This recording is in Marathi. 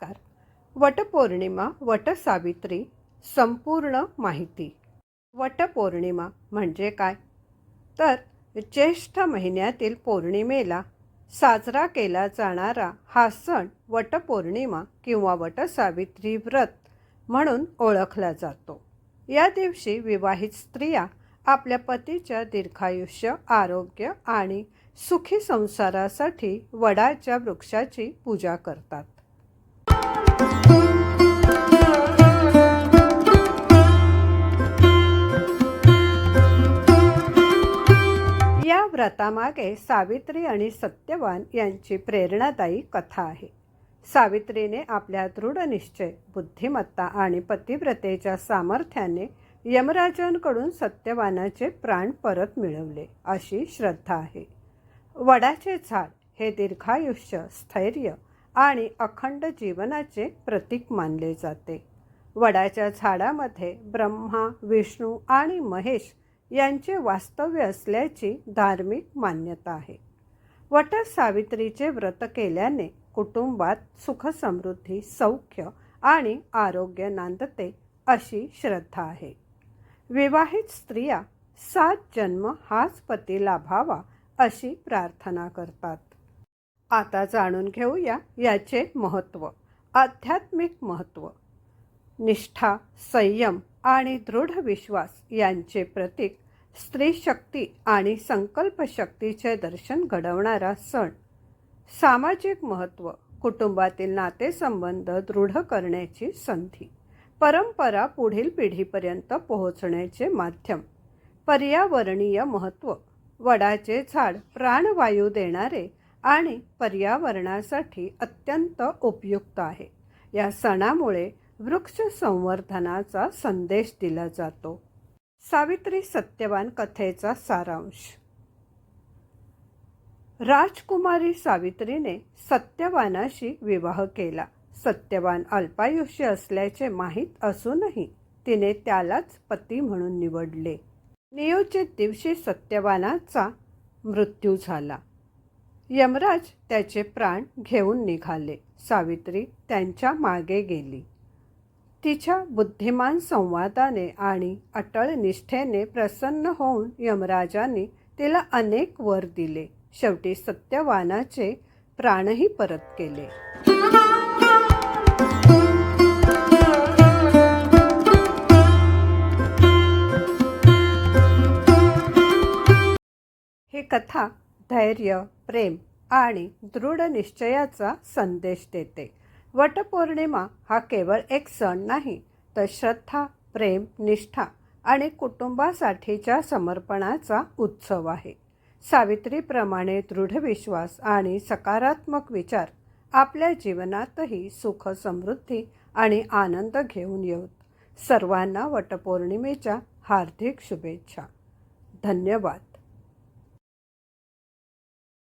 नमस्कार. वटपौर्णिमा, वटसावित्री संपूर्ण माहिती. वटपौर्णिमा म्हणजे काय? तर ज्येष्ठ महिन्यातील पौर्णिमेला साजरा केला जाणारा हा सण वटपौर्णिमा किंवा वटसावित्री व्रत म्हणून ओळखला जातो. या दिवशी विवाहित स्त्रिया आपल्या पतीच्या दीर्घायुष्य, आरोग्य आणि सुखी संसारासाठी वडाच्या वृक्षाची पूजा करतात. या व्रतामागे सावित्री आणि सत्यवान यांची प्रेरणादायी कथा आहे. सावित्रीने आपल्या दृढ निश्चय, बुद्धिमत्ता आणि पतिव्रतेच्या सामर्थ्याने यमराजांकडून सत्यवानाचे प्राण परत मिळवले अशी श्रद्धा आहे. वडाचे झाड हे दीर्घायुष्य, स्थैर्य आणि अखंड जीवनाचे प्रतीक मानले जाते. वडाच्या झाडामध्ये ब्रह्मा, विष्णू आणि महेश यांचे वास्तव्य असल्याची धार्मिक मान्यता आहे. वटसावित्रीचे व्रत केल्याने कुटुंबात सुख, समृद्धी, सौख्य आणि आरोग्य नांदते अशी श्रद्धा आहे. विवाहित स्त्रिया 7 जन्म हाच पती लाभावा अशी प्रार्थना करतात. आता जाणून घेऊया याचे महत्त्व. आध्यात्मिक महत्त्व. निष्ठा, संयम आणि दृढ विश्वास यांचे प्रतीक, स्त्री शक्ती आणि संकल्पशक्तीचे दर्शन घडवणारा सण. सामाजिक महत्त्व. कुटुंबातील नातेसंबंध दृढ करण्याची संधी. परंपरा पुढील पिढीपर्यंत पोहोचण्याचे माध्यम. पर्यावरणीय महत्त्व. वडाचे झाड प्राणवायू देणारे आणि पर्यावरणासाठी अत्यंत उपयुक्त आहे. या सणामुळे वृक्ष संवर्धनाचा संदेश दिला जातो. सावित्री सत्यवान कथेचा सारांश. राजकुमारी सावित्रीने सत्यवानाशी विवाह केला. सत्यवान अल्पायुष्य असल्याचे माहीत असूनही तिने त्यालाच पती म्हणून निवडले. नियोजित दिवशी सत्यवानाचा मृत्यू झाला. यमराज त्याचे प्राण घेऊन निघाले. सावित्री त्यांच्या मागे गेली. तिच्या बुद्धिमान संवादाने आणि अटळ निष्ठेने प्रसन्न होऊन यमराजांनी तिला अनेक वर दिले. शेवटी सत्यवानाचे प्राणही परत केले. ही कथा धैर्य, प्रेम आणि दृढ निश्चयाचा संदेश देते. वटपौर्णिमा हा केवळ एक सण नाही, तर श्रद्धा, प्रेम, निष्ठा आणि कुटुंबासाठीच्या समर्पणाचा उत्सव आहे. सावित्रीप्रमाणे दृढ विश्वास आणि सकारात्मक विचार आपल्या जीवनातही सुख, समृद्धी आणि आनंद घेऊन येऊत. सर्वांना वटपौर्णिमेच्या हार्दिक शुभेच्छा. धन्यवाद.